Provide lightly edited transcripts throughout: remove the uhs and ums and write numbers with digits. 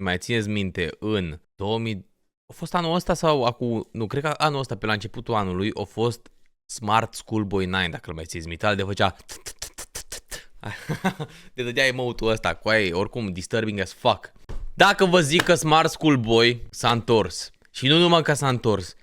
mai țineți minte, în 2000... A fost anul ăsta sau acum... Nu, cred că anul ăsta, pe la începutul anului, a fost Smartschoolboy9, dacă îl mai țineți minte, de făcea... Te dădea emote-ul ăsta, cu aia, oricum, disturbing as fuck. Dacă vă zic că Smart Schoolboy s-a întors, și nu numai că s-a întors,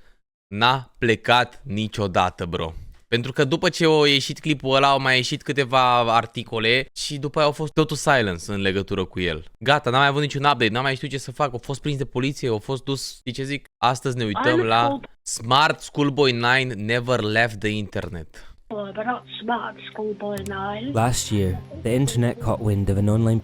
n-a plecat niciodată, bro. Pentru că după ce a ieșit clipul ăla, au mai ieșit câteva articole și după aia a fost totul silence în legătură cu el. Gata, n-a mai avut niciun update, n-a mai știut ce să facă, a fost prins de poliție, a fost dus, știi ce zic? Astăzi ne uităm la Smart Schoolboy9 never left the internet. But not Smart Schoolboy9. Last year, the internet caught wind of an online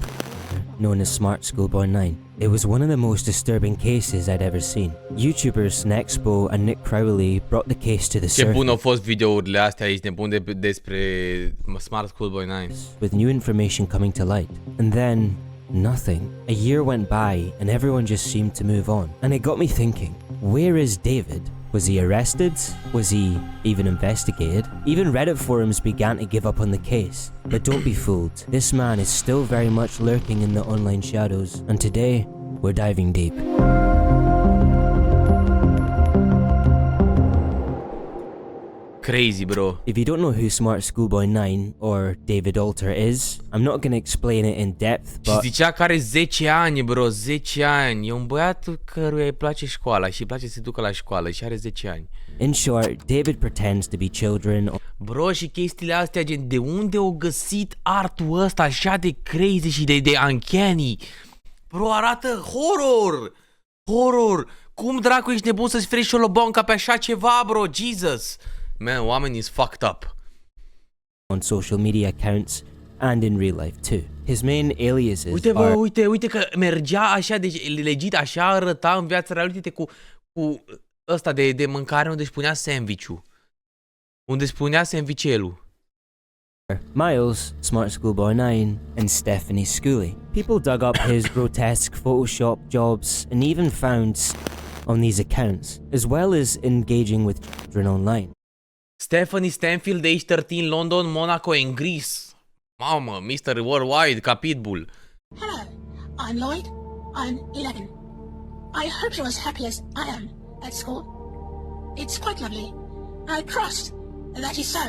known as Smartschoolboy9. It was one of the most disturbing cases I'd ever seen. YouTubers Nexpo and Nick Crowley brought the case to the Ce surface. bun au fost videourile astea aici, nebun despre Smart Schoolboy9. With new information coming to light. And then, nothing. A year went by and everyone just seemed to move on. And it got me thinking, where is David? Was he arrested? Was he even investigated? Even Reddit forums began to give up on the case. But don't be fooled, this man is still very much lurking in the online shadows, and today, we're diving deep. Crazy, bro. If you don't know who Smartschoolboy9 or David Alter is, I'm not going to explain it in depth, Și but... zicea că are 10 ani, bro, 10 ani. E un băiat căruia îi place școala și îi place să se ducă la școală și are 10 ani. In short, David pretends to be children. Bro, și chestiile astea, gen, de unde au găsit artul ăsta așa de crazy și de uncanny? Bro, arată horror! Horror! Cum dracu ești nebun să-ți freci șolobon ca pe așa ceva, bro? Jesus! Man, oamenii is fucked up. On social media accounts and in real life too. His main aliases Uite, bă, are... uite că mergea așa, deci legit așa arăta în viața reală, uite cu ăsta de mâncare unde își punea sandwich-ul. Unde își punea sandwichelul. Miles, Smartschoolboy9, and Stephanie Schooley. People dug up his grotesque Photoshop jobs and even found on these accounts, as well as engaging with children online. Stephanie Stanfield, age 13, London, Monaco and Greece. Mamă, Mr. Worldwide, ca Pitbull. Hello, I'm Lloyd. I'm 11. I hope you're as happy as I am at school. It's quite lovely. I trust that is so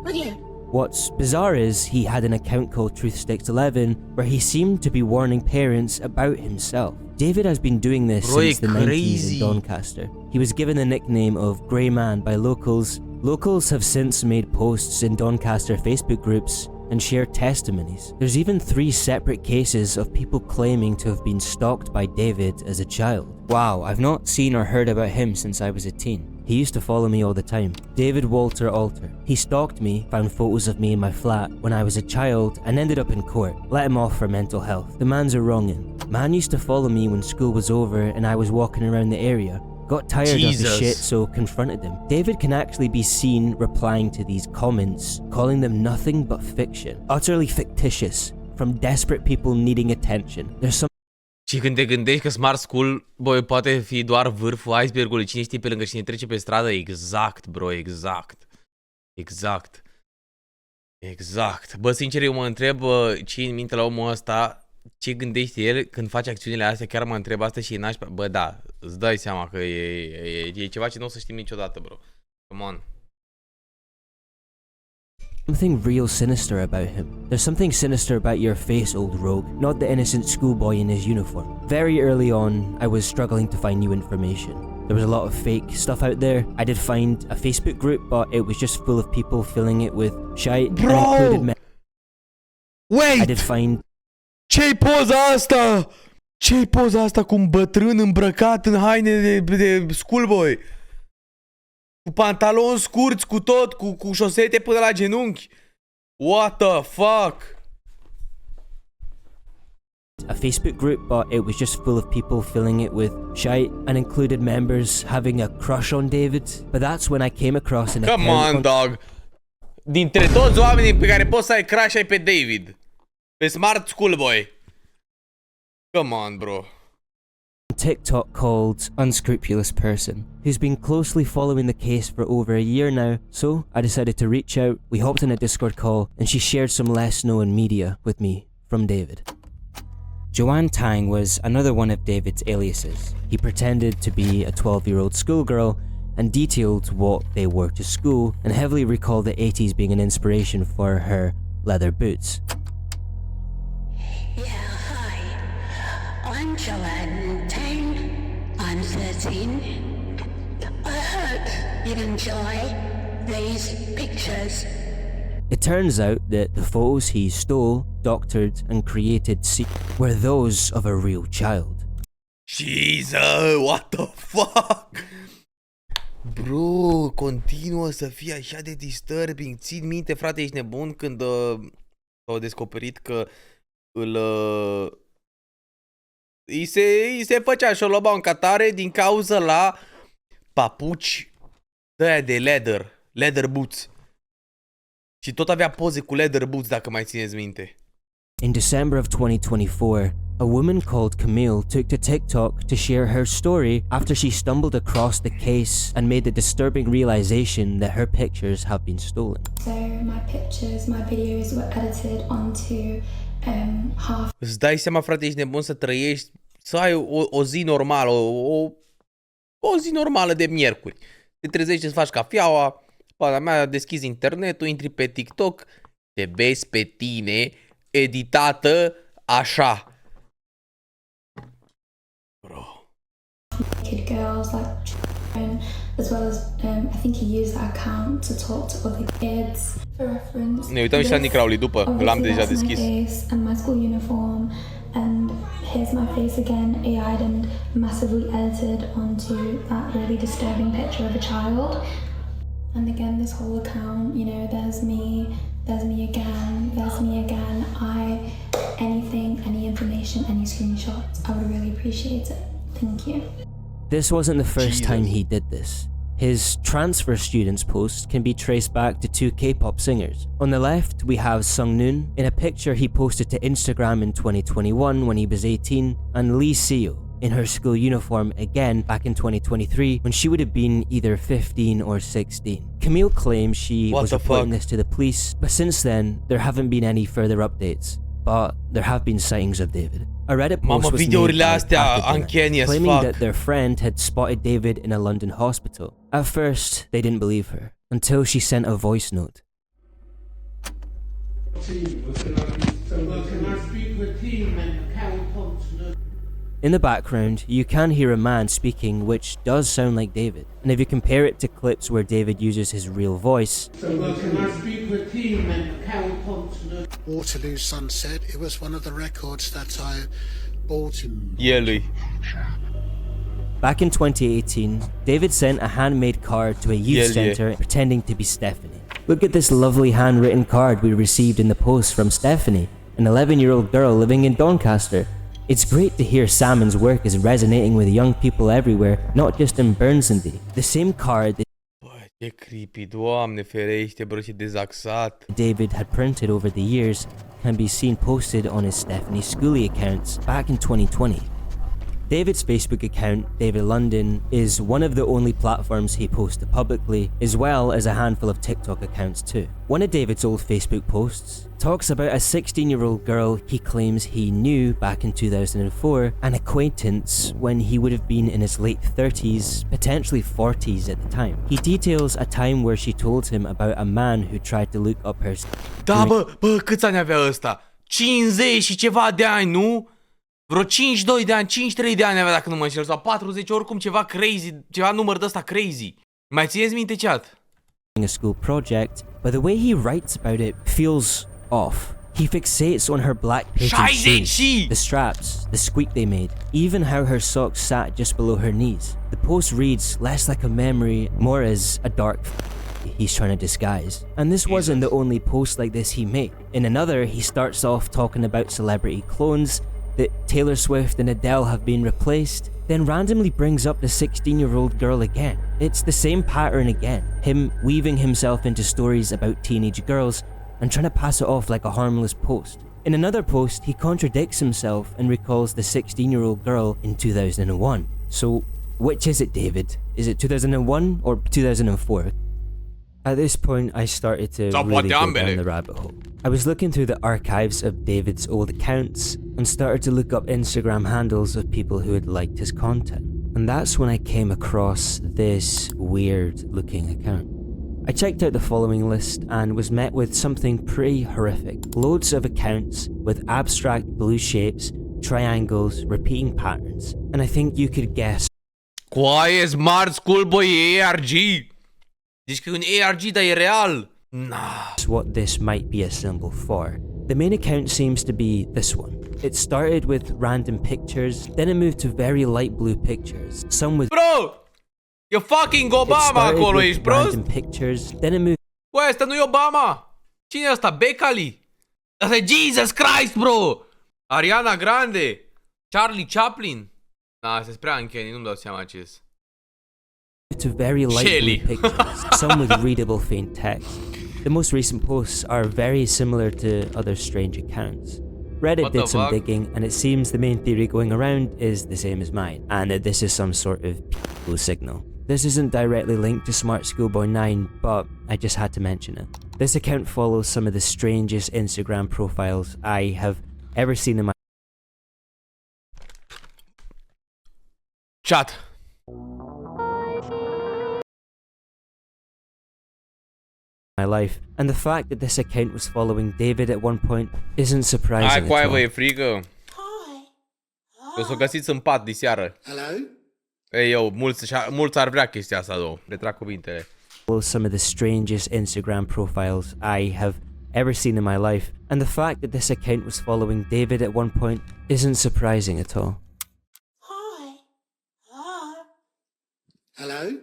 with you. What's bizarre is he had an account called Truthsticks11 where he seemed to be warning parents about himself. David has been doing this since the 90s in Doncaster. He was given the nickname of Grey Man by locals. Locals have since made posts in Doncaster Facebook groups and shared testimonies. There's even 3 separate cases of people claiming to have been stalked by David as a child. Wow, I've not seen or heard about him since I was a teen. He used to follow me all the time. David Walter Alter. He stalked me, found photos of me in my flat when I was a child and ended up in court. Let him off for mental health. The man's a wrong'un. Man used to follow me when school was over and I was walking around the area. Got tired of the shit, so confronted him. David can actually be seen replying to these comments, calling them nothing but fiction. Utterly fictitious, from desperate people needing attention. There's some... Și când te gândești că Smart School Boy poate fi doar vârful icebergului, cine știe pe lângă cine trece pe stradă, exact, bro, exact. Exact. Exact. Bă, sincer, eu mă întreb ce în minte la omul ăsta, ce gândește el când face acțiunile astea, chiar mă întreb asta și e nașpa. Bă, da, îți dai seama că e ceva ce nu o să știm niciodată, bro. Come on. Something real sinister about him. There's something sinister about your face, old rogue, not the innocent schoolboy in his uniform. Very early on, I was struggling to find new information. There was a lot of fake stuff out there. I did find a Facebook group, but it was just full of people filling it with shite. Bro! Wait! I did find... Ce-i poza asta? Ce-i poza asta cu un bătrân îmbrăcat în haine de schoolboy? Cu pantaloni scurți, cu tot, cu șosete până la genunchi. What the fuck? A Facebook group, but it was just full of people filling it with shite and included members having a crush on David. But that's when I came across an Come on, dog. Dintre toți oamenii pe care poți să ai crush ai pe David. Pe Smart Schoolboy. Come on, bro. TikTok called Unscrupulous Person, who's been closely following the case for over a year now. So I decided to reach out. We hopped in a Discord call and she shared some less known media with me from David. Joanne Tang was another one of David's aliases. He pretended to be a 12-year-old schoolgirl and detailed what they wore to school and heavily recalled the 80s being an inspiration for her leather boots. Yeah, hi. I'm Joanne Tang. I'm 13. I hope you enjoy these pictures. It turns out that the photos he stole, doctored, and created were those of a real child. Jesus, what the fuck? Bro, continuă să fie așa de disturbing. Țin minte, frate, ești nebun când au descoperit că îi se făcea șolobau în catare din cauza la papuci de leather boots. Și tot avea poze cu leather boots, dacă mai țineți minte. In December of 2024, a woman called Camille took to TikTok to share her story after she stumbled across the case and made the disturbing realization that her pictures have been stolen. So my pictures, my videos were edited onto half. Îți dai seama, frate, ești nebun să trăiești, să ai o zi normală, o zi normală de miercuri. Te trezești, îți faci cafeaua, pana mea, deschizi internetul, intri pe TikTok, te vezi pe tine editată așa. Bro. Naked girls like as well as I think he used that account to talk to other kids for reference. Ne uităm și la Andy Crowley după, l-am deja deschis. And my school uniform, and here's my face again, AI'd and massively edited onto that really disturbing picture of a child. And again, this whole account, you know, there's me again. Anything, any information, any screenshots, I would really appreciate it. Thank you. This wasn't the first time he did this. His transfer students post can be traced back to two K-pop singers. On the left, we have Sungnoon in a picture he posted to Instagram in 2021 when he was 18, and Lee Seo in her school uniform again back in 2023 when she would have been either 15 or 16. Camille claims she was reporting this to the police, but since then, there haven't been any further updates. But there have been sightings of David. A Reddit post was made by claiming that their friend had spotted David in a London hospital. At first, they didn't believe her, until she sent a voice note. In the background, you can hear a man speaking which does sound like David, and if you compare it to clips where David uses his real voice, Waterloo Sunset, it was one of the records that I bought. Back in 2018, David sent a handmade card to a youth centre pretending to be Stephanie. Look at this lovely handwritten card we received in the post from Stephanie, an 11-year-old girl living in Doncaster. It's great to hear Salmon's work is resonating with young people everywhere, not just in Burnside. The same card that ce creepy, Doamne ferește, bro, ce dezaxat. David had printed over the years can be seen posted on his Stephanie Schoolie accounts back in 2020. David's Facebook account, David London, is one of the only platforms he posted publicly, as well as a handful of TikTok accounts too. One of David's old Facebook posts talks about a 16-year-old girl he claims he knew back in 2004, an acquaintance when he would have been in his late 30s, potentially 40s at the time. He details a time where she told him about a man who tried to look up her... Da, bă, câți ani avea ăsta? 50 și ceva de ani, nu? Vreo 52 de ani, 53 de ani avea, dacă nu mă înșel, sau 40, oricum ceva crazy, ceva număr de ăsta crazy. Mai țineți minte, chat? A school project, but the way he writes about it feels off. He fixates on her black patent shoes, the straps, the squeak they made, even how her socks sat just below her knees. The post reads less like a memory, more as a dark he's trying to disguise. And this wasn't the only post like this he made. In another, he starts off talking about celebrity clones, that Taylor Swift and Adele have been replaced, then randomly brings up the 16-year-old girl again. It's the same pattern again, him weaving himself into stories about teenage girls and trying to pass it off like a harmless post. In another post, he contradicts himself and recalls the 16-year-old girl in 2001. So, which is it, David? Is it 2001 or 2004? At this point, I started to Sau really poate go ambele. down the rabbit hole. I was looking through the archives of David's old accounts and started to look up Instagram handles of people who had liked his content. And that's when I came across this weird looking account. I checked out the following list and was met with something pretty horrific. Loads of accounts with abstract blue shapes, triangles, repeating patterns, and I think you could guess. Coaie, Smartschoolboy ARG. Zici că e un ARG, dar e real. Nah. What this might be a symbol for. The main account seems to be this one. It started with random pictures, then it moved to very light blue pictures, some with Bro! E fucking Obama acolo, ești prost? random pictures, then it moved Băi, ăsta nu e Obama. Cine e ăsta? Becali? Asta e Jesus Christ, bro! Ariana Grande? Charlie Chaplin? Na, asta e prea uncanny, nu-mi dau seama ce -s. to very light Shelly. blue pictures, some with readable faint text. The most recent posts are very similar to other strange accounts. Reddit What the did some fuck? digging, and it seems the main theory going around is the same as mine, and that this is some sort of blue signal. This isn't directly linked to Smartschoolboy9, but I just had to mention it. This account follows some of the strangest Instagram profiles I have ever seen in Chat. my life, and the fact that this account was following David at one point isn't surprising Hai, at coaie, bă, all. e frică. Hi. O să o găsiți în pat diseară. Hello? Ei, eu, mulți ar vrea chestia asta, două. Retrag cuvintele. Follows some of the strangest Instagram profiles I have ever seen in my life, and the fact that this account was following David at one point isn't surprising at all. Hi. Hi. Hello?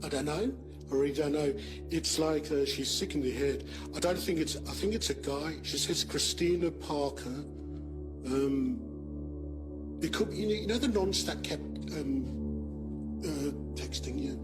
I don't know. I really don't know. It's like she's sick in the head. I think it's a guy. She says Christina Parker. It could, you know the nonce that kept texting you.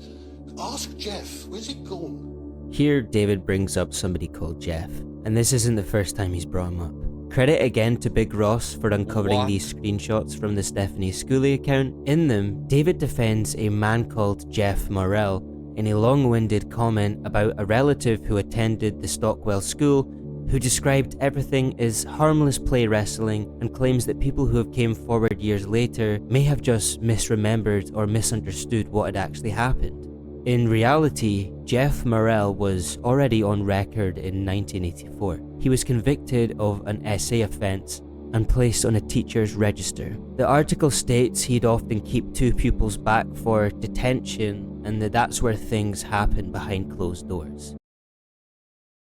Ask Jeff. Where's it gone? Here, David brings up somebody called Jeff, and this isn't the first time he's brought him up. Credit again to Big Ross for uncovering What? these screenshots from the Stephanie Schooley account. In them, David defends a man called Jeff Morrell in a long-winded comment about a relative who attended the Stockwell school, who described everything as harmless play wrestling and claims that people who have came forward years later may have just misremembered or misunderstood what had actually happened. In reality, Jeff Morrell was already on record in 1984. He was convicted of an SA offence and placed on a teacher's register. The article states he'd often keep two pupils back for detention and that that's where things happen behind closed doors.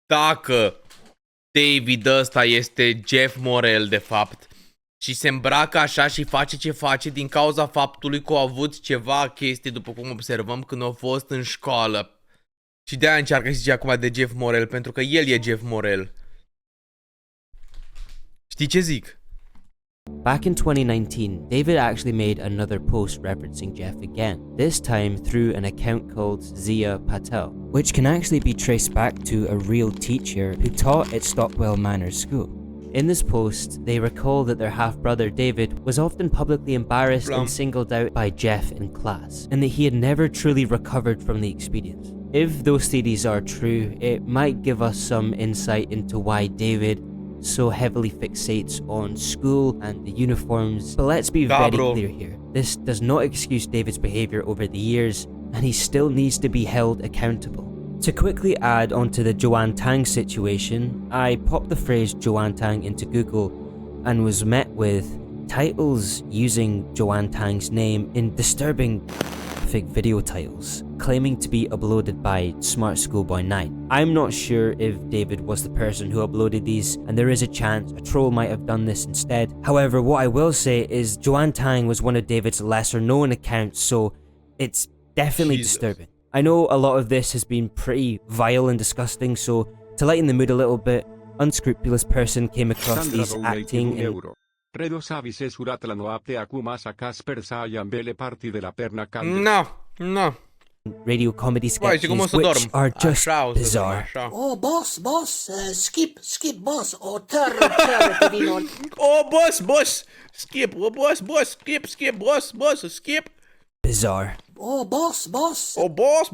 Dacă David ăsta este Jeff Morrell de fapt și se îmbracă așa și face ce face din cauza faptului că au avut ceva chestii după cum observăm când au fost în școală. Și de-aia încearcă să zice acum de Jeff Morrell, pentru că el e Jeff Morrell. Știi ce zic? Back in 2019, David actually made another post referencing Jeff again, this time through an account called Zia Patel, which can actually be traced back to a real teacher who taught at Stockwell Manor School. In this post, they recall that their half-brother David was often publicly embarrassed and singled out by Jeff in class, and that he had never truly recovered from the experience. If those theories are true, it might give us some insight into why David so heavily fixates on school and the uniforms. But let's be very clear here. This does not excuse David's behavior over the years, and he still needs to be held accountable. To quickly add onto the Joanne Tang situation, I popped the phrase Joanne Tang into Google and was met with titles using Joanne Tang's name in disturbing video titles, claiming to be uploaded by Smartschoolboy9. I'm not sure if David was the person who uploaded these, and there is a chance a troll might have done this instead. However, what I will say is Joanne Tang was one of David's lesser known accounts, so it's definitely disturbing. I know a lot of this has been pretty vile and disgusting, so to lighten the mood a little bit, unscrupulous person came across these acting and Redo savi se surat la noapte acum sa Casper sa ambele parti de la perna calde. No. radio comedy Băi, știi cum o sketches, să which dorm? are just Așa o să dorm, bizarre. așa. Oh, boss, skip, boss, or turn, Tevino. Oh, boss, skip, oh, boss, skip, boss, skip. bizarre. Oh, boss. Oh, boss.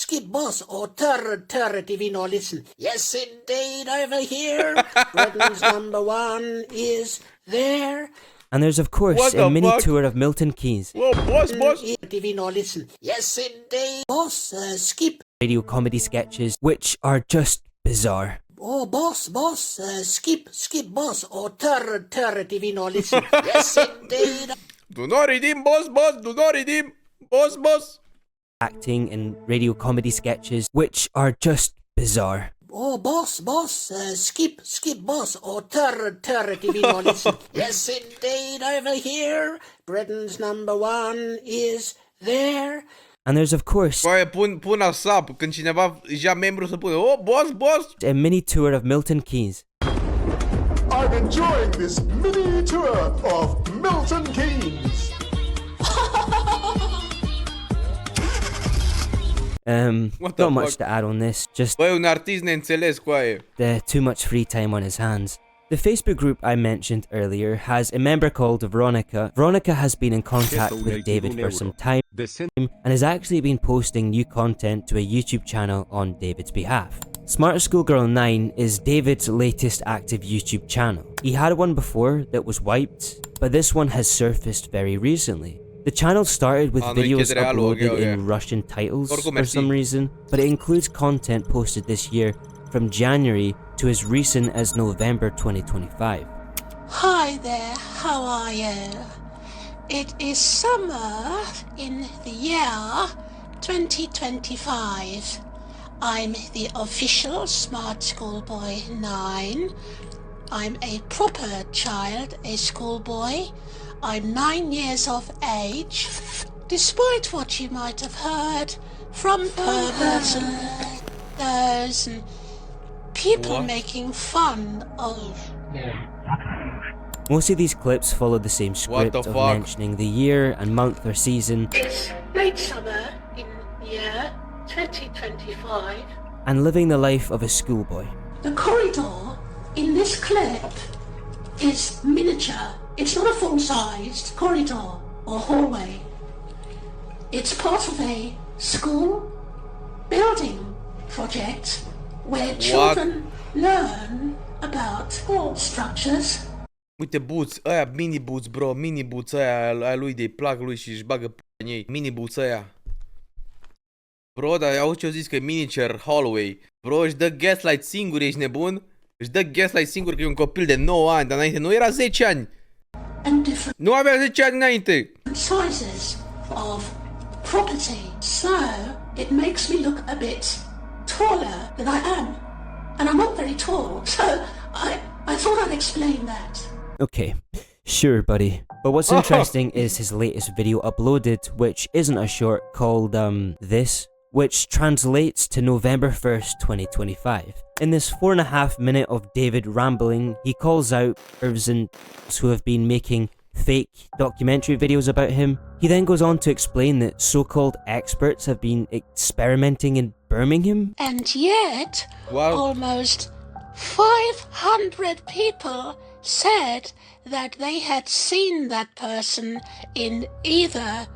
Skip, boss. Oh, terror, divino, listen. Yes, indeed, over here. Britain's #1 is there. And there's of course What a the mini fuck? tour of Milton Keynes, Whoa, boss. Divino, listen. Yes, indeed, boss. Skip. radio comedy sketches, which are just bizarre. Oh, boss. Skip, boss. Oh, terror, divino, listen. Yes, indeed. Do not redeem, boss. Do not redeem, boss. Acting in radio comedy sketches, which are just bizarre. Oh, boss. Skip, boss. Oh, terror, divino, listen. Yes, indeed, over here. Britain's #1 is there. And there's of course Coaie, pun asap când cineva își ia membru să pune. Oh, boss. a mini tour of Milton Keynes. I'm enjoying this mini tour of Milton Keynes. What the Not much fuck? to add on this, just Băi, un artist neînțeles, coaie. too much free time on his hands. The Facebook group I mentioned earlier has a member called Veronica. Veronica has been in contact with David for some time and has actually been posting new content to a YouTube channel on David's behalf. Smartschoolboy9 is David's latest active YouTube channel. He had one before that was wiped, but this one has surfaced very recently. The channel started with videos uploaded in Russian titles for some reason, but it includes content posted this year from January to as recent as November 2025. Hi there, how are you? It is summer in the year 2025. I'm the official Smartschoolboy9. I'm a proper child, a schoolboy. I'm 9 years of age. Despite what you might have heard from perverts and those and people making fun of. Most of these clips follow the same script of mentioning the year and month or season. It's late summer in the year 2025. And living the life of a schoolboy. The corridor in this clip is miniature. It's not a full-sized corridor or hallway. It's part of a school building project where children learn about structures. Uite, boots, aia, mini boots, bro, mini boots aia lui de-i plac lui și își bagă în ei. Mini boots aia. Bro, dar auzi ce-o zis că e miniature hallway. Bro, își dă gaslight singur, ești nebun? Își dă gaslight singur că e un copil de 9 ani, dar înainte nu era 10 ani. Nu avea 10 ani înainte. Sizes of property. So, it makes me look a bit taller than I am. And I'm not very tall, so I thought I'd explain that. Okay, sure buddy. But what's interesting is his latest video uploaded, which isn't a short, called This, which translates to November 1st, 2025. In this 4.5 minute of David rambling, he calls out pervs and who have been making fake documentary videos about him. He then goes on to explain that so-called experts have been experimenting in Birmingham. And yet, almost 500 people said that they had seen that person in either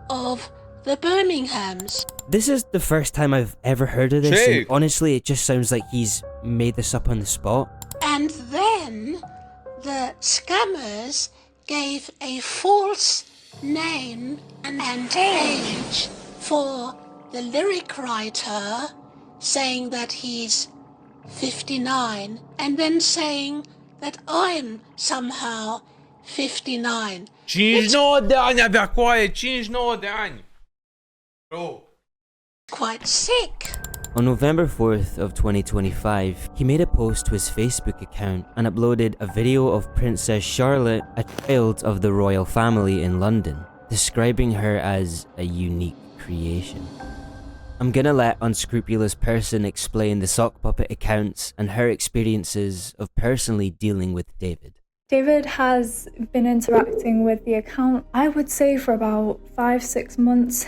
of the Birminghams. This is the first time I've ever heard of this, and honestly it just sounds like he's made this up on the spot. And then the scammers gave a false name and age for the lyric writer, saying that he's 59, and then saying that I'm somehow 59. 59 de ani avea, coaie, 59 de ani. Bro. Quite sick. On November 4th of 2025, he made a post to his Facebook account and uploaded a video of Princess Charlotte, a child of the royal family in London, describing her as a unique creation. I'm gonna let Unscrupulous Person explain the sock puppet accounts and her experiences of personally dealing with David. David has been interacting with the account, I would say, for about 5-6 months.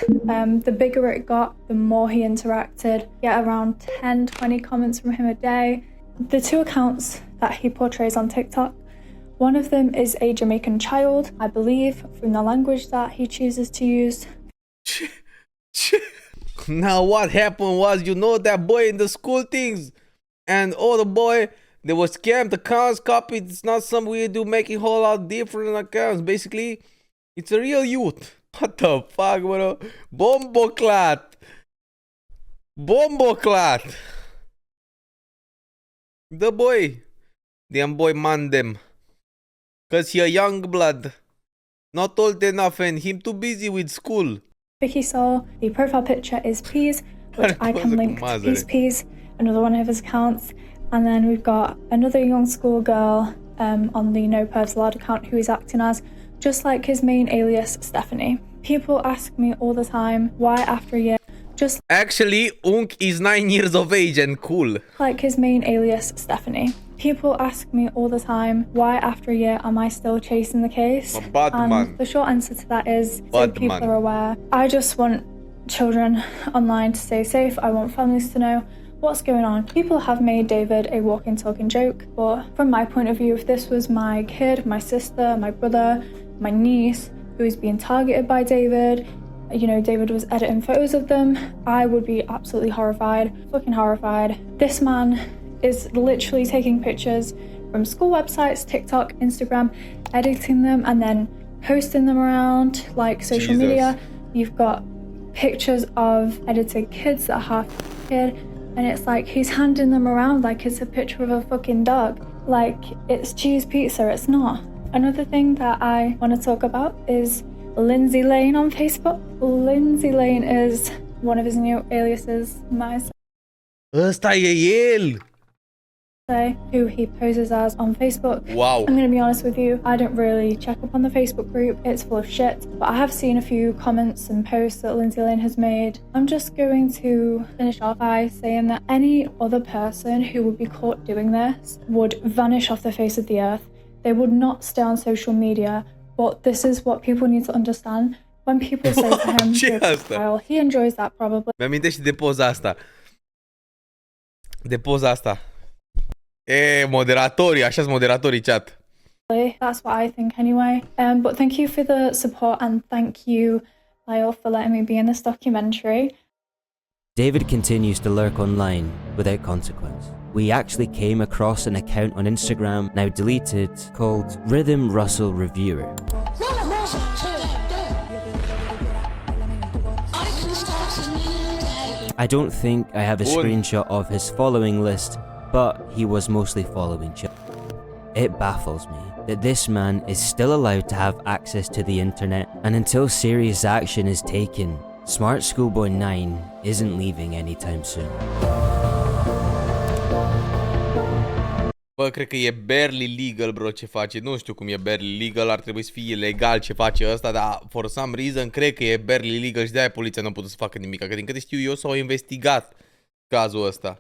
The bigger it got, the more he interacted. Get around 10-20 comments from him a day. The two accounts that he portrays on TikTok, One of them is a Jamaican child, I believe, from the language that he chooses to use. Now what happened was, you know, that boy in the school things, and the boy, they were scammed accounts, copied. It's not some we do making whole lot different accounts. Basically, it's a real youth. What the fuck, bro? Bomboclat. The boy. Them boy man them. Cause he a young blood. Not old enough and him too busy with school. Vicky saw the profile picture is Peas, which I can link to Peas, another one of his accounts. And then we've got another young school girl on the No Pervs Allowed account who is acting as just like his main alias, Stephanie. People ask me all the time why after a year, just actually, Unk is 9 years of age and cool. Like his main alias, Stephanie. People ask me all the time why after a year am I still chasing the case? And the short answer to that is so people are aware. I just want children online to stay safe. I want families to know what's going on. People have made David a walking, talking joke, but from my point of view, if this was my kid, my sister, my brother, my niece, who is being targeted by David, you know, David was editing photos of them, I would be absolutely horrified, fucking horrified. This man is literally taking pictures from school websites, TikTok, Instagram, editing them and then posting them around like social media. You've got pictures of edited kids that are half kid, and it's like he's handing them around like it's a picture of a fucking dog. Like it's cheese pizza, it's not. Another thing that I want to talk about is Lindsay Lane on Facebook. Lindsay Lane is one of his new aliases, Ăsta e el! Who he poses as on Facebook. Wow. I'm gonna be honest with you, I don't really check up on the Facebook group, it's full of shit, but I have seen a few comments and posts that Lindsay Lane has made. I'm just going to finish off by saying that any other person who would be caught doing this would vanish off the face of the earth. They would not stay on social media, but this is what people need to understand. When people say to him, "Trial," he enjoys that probably. Mi-amintește de poza asta. De poza asta. Moderatorii, așa-s moderatorii chat. That's what I think anyway. But thank you for the support and thank you, Lyle, for letting me be in this documentary. David continues to lurk online without consequence. We actually came across an account on Instagram, now deleted, called Rhythm Russell Reviewer. I don't think I have a screenshot of his following list, but he was mostly following children. It baffles me that this man is still allowed to have access to the internet, and until serious action is taken, Smartschoolboy9 isn't leaving anytime soon. Bă, cred că e barely legal, bro, ce face. Nu știu cum e barely legal, ar trebui să fie legal ce face ăsta, dar for some reason cred că e barely legal și de-aia poliția nu a putut să facă nimic. Că din câte știu eu s-au investigat cazul ăsta.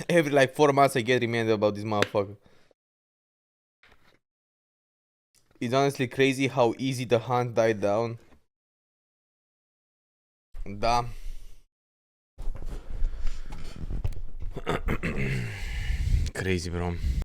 Every like 4 months I get reminded about this motherfucker. It's honestly crazy how easy the hunt died down. Da. Crazy, bro.